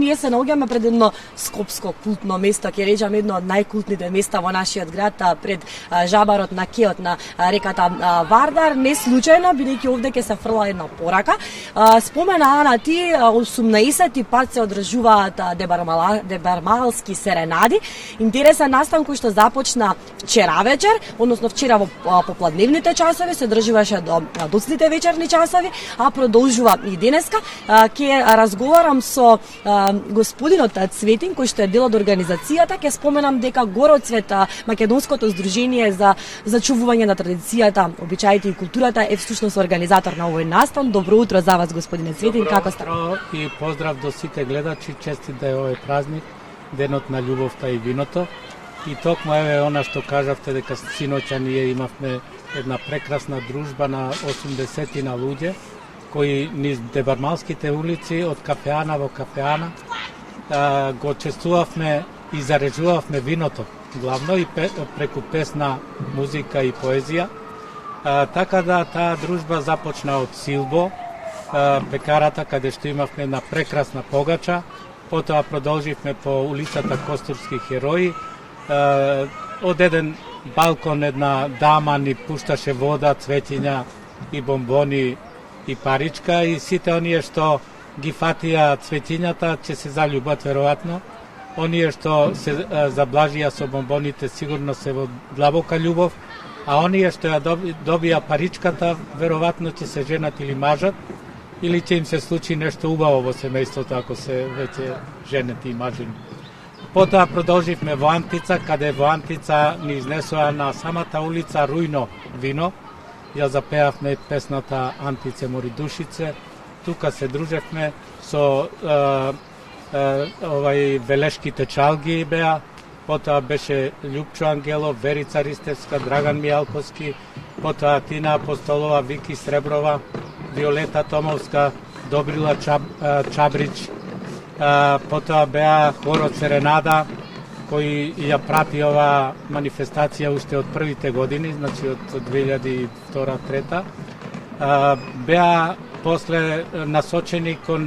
ние се наоѓаме пред едно скопско култно место, ќе речам едно од најкултните места во нашиот град, пред жабарот на кеот на реката Вардар. Не случајно, бидејќи овде ќе се фрла една порака. Спомена Ана ти, 18 пат се одржуваат дебармалски серенади. Интересен настан кој што започна вчера вечер, односно вчера во попладневните часови, се одржуваше до доцните вечерни часови, а продолжува и денеска. Ќе разговарам со господинот Цветин, кој што е дел од организацијата. Ќе споменам дека Гороцвет, македонското здружение за зачувување на традицијата, обичаите и културата, е всушност организатор на овој настан. Добро утро за вас, господине Цветин, како сте? Добро утро и поздрав до сите гледачи, честит да е овој празник, денот на љубовта и виното. И токму еве она што кажавте дека синоќа ние имавме една прекрасна дружба на 80 на луѓе кои низ дебармалските улици од кафеана во кафеана го чествувавме и зарежувавме виното, главно и преку песна, музика и поезија. Така да таа дружба започна од Силбо, пекарата каде што имавме една прекрасна погача, потоа продолживме по улицата Костурски херои, од еден балкон една дама ни пушташе вода, цветиња и бомбони и паричка и сите оние што ги фатија цветињата ќе се заљубат веројатно. Оние што се заблажија со бомбоните сигурно се во длабока љубов, а оние што ја добија паричката веројатно ќе се женат или мажат, или ќе им се случи нешто убаво во семејството ако се веќе женат и мажени. Потоа продолживме во Антица, каде во Антица ни изнесоа на самата улица Рујно вино. Ја запеавме песната Антице мори душице. Тука се дружевме со велешките чалги беа. Потоа беше Љупчо Ангелов, Верица Ристевска, Драган Мијалковски, потоа Тина Апостолова, Вики Среброва, Виолета Томовска, Добрила Чабрич, потоа беа хорот Серенада, кој ја прати ова манифестација уште од првите години, значи од 2002-2003. Беа после насочени кон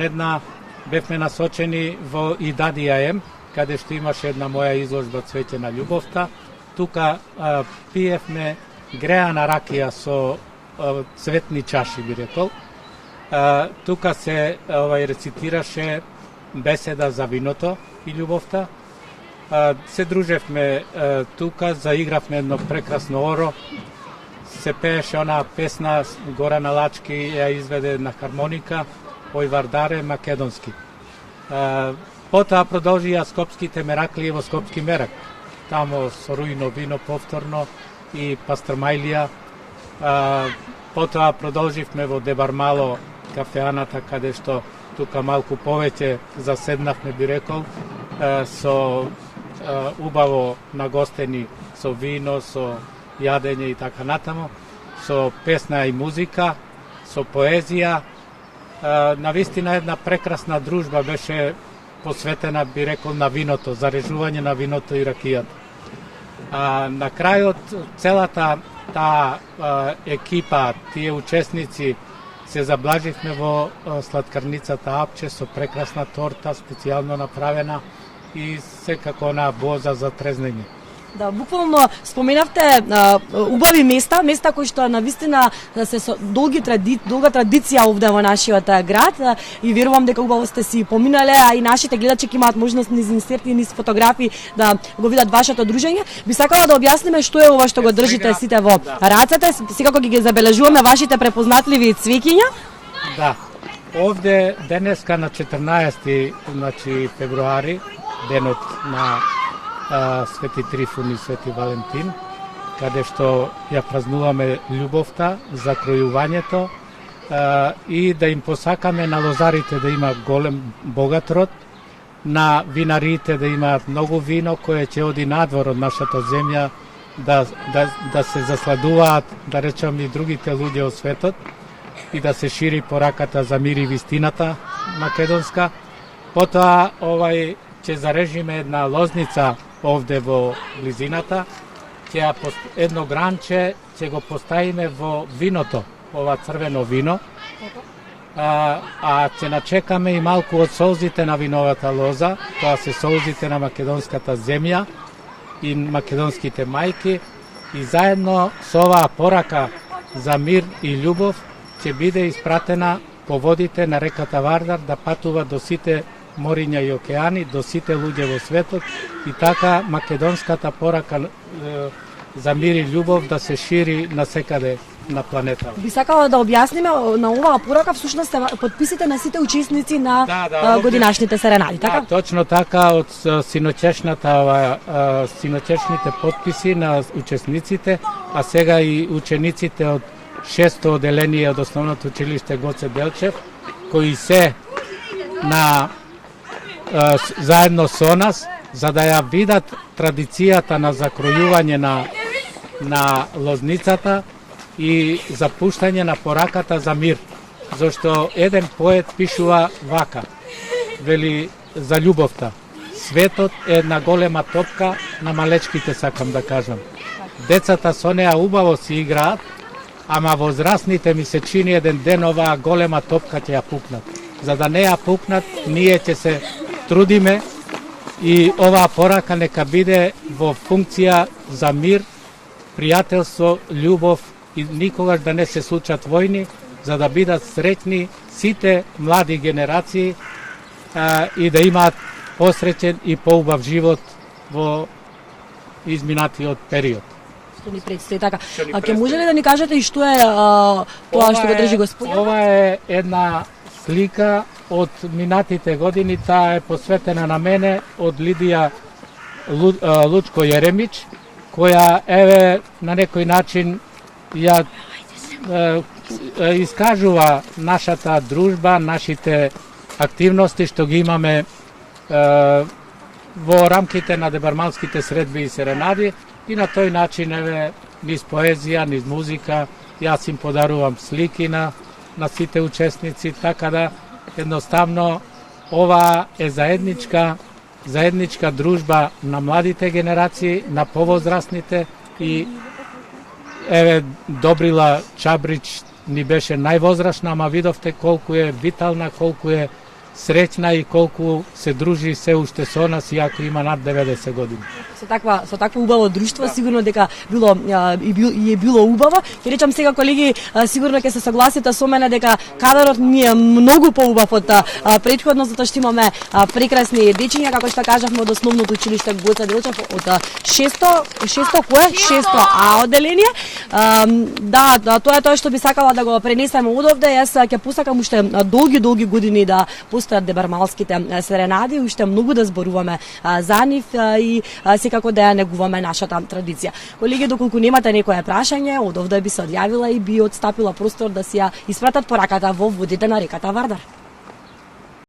бевме насочени во Идадија М, каде што имаше една моја изложба Цвеќе на љубовта. Тука пиевме греана ракија со цветни чаши, би рекол. Тука се рецитираше беседа за виното и љубовта. Се дружевме тука, заигравме едно прекрасно оро. Се пееше она песна Горана Лачки, ја изведе на хармоника, Ој Вардаре македонски. Потоа продолжија скопските мераклии во Скопски мерак. Тамо со Рујно вино повторно и пастрамајлија. Потоа продолживме во Дебармало кафеаната, каде што тука малку повеќе заседнавме, би рекол, со убаво нагостени со вино, со јадење и така натаму, со песна и музика, со поезија. Навистина една прекрасна дружба беше посветена, би рекол, на виното, зарежување на виното и ракијата. На крајот, целата таа екипа, тие учесници, се заблаживме во сладкарницата Апче со прекрасна торта, специјално направена и секако она боза за трезнење. Да, буквално споменавте убави места кои што навистина се со долга традиција овде во нашиот град и верувам дека убаво сте си поминале, а и нашите гледачи ќе имаат можност низ инсерти, низ фотографии да го видат вашето дружење. Би сакала да објасниме што е ова што го држите сите во рацете, секако ги забележуваме вашите препознатливи цвеќиња. Да. Овде денеска на 14 февруари, денот на Свети Трифун и Свети Валентин, каде што ја празнуваме љубовта, закројувањето и да им посакаме на лозарите да има голем богат род, на винариите да имаат многу вино кое ќе оди надвор од нашата земја, да се засладуваат, да речам, и другите луѓе од светот и да се шири пораката за мир и вистината македонска. Потоа ќе зарежиме една лозница овде во близината, едно гранче ќе го поставиме во виното, ова црвено вино, а ќе начекаме и малку од солзите на виновата лоза, тоа се солзите на македонската земја и македонските мајки, и заедно со оваа порака за мир и љубов ќе биде испратена по водите на реката Вардар да патува до сите мориња и океани, до сите луѓе во светот, и така македонската порака за мир и љубов да се шири насекаде на планетата. Би сакала да објасниме на оваа порака всушност се потписите на сите учесници на годинашните серенади, така? Да, точно така, од синочешните потписи на учесниците, а сега и учениците од 6-то оделение од основното училиште Гоце Делчев, кои се заедно со нас, за да ја видат традицијата на закројување на лозницата и запуштање на пораката за мир. Зашто еден поет пишува вака, вели за љубовта. Светот е една голема топка на малечките, сакам да кажам. Децата со неа убаво си играат, ама возрастните ми се чини еден ден оваа голема топка ќе ја пукнат. За да не ја пукнат, ние ќе се трудиме и оваа порака нека биде во функција за мир, пријателство, љубов и никогаш да не се случат војни, за да бидат среќни сите млади генерации и да имаат посреќен и поубав живот во изминатиот период. Што ни предстои, така. А ќе може ли да ни кажете и што е тоа што го држи господин? Ова е една слика од минатите години, таа е посветена на мене од Лидија Лучко Јеремич, која еве на некој начин ја искажува нашата дружба, нашите активности што ги имаме во рамките на дебарманските средби и серенади, и на тој начин еве низ поезија, низ музика, јас им подарувам слики на сите учесници, така да едноставно ова е заедничка дружба на младите генерации, на повозрастните, и еве Добрила Чабрич ни беше највозрашна, ама видовте колку е витална, колку е среќна и колку се дружи се уште со нас, иако има над 90 години. Со такво убаво друштво, сигурно дека е било убаво. Ќе речам сега, колеги, сигурно ќе се согласите со мене дека кадрот ни е многу поубав од претходно, затоа што имаме прекрасни дечиња, како што кажавме, од основното училиште Гоце Делчев, од 600 А оделение. Да, тоа е тоа што би сакала да го пренесеме одовде. Јас ќе посакам уште долги години да постојат дебармалските серенади, уште многу да зборуваме за нив и секако да ја негуваме нашата традиција. Колеги, доколку немате некое прашање, одовде би се одјавила и би отстапила простор да си ја испратат пораката во водите на реката Вардар.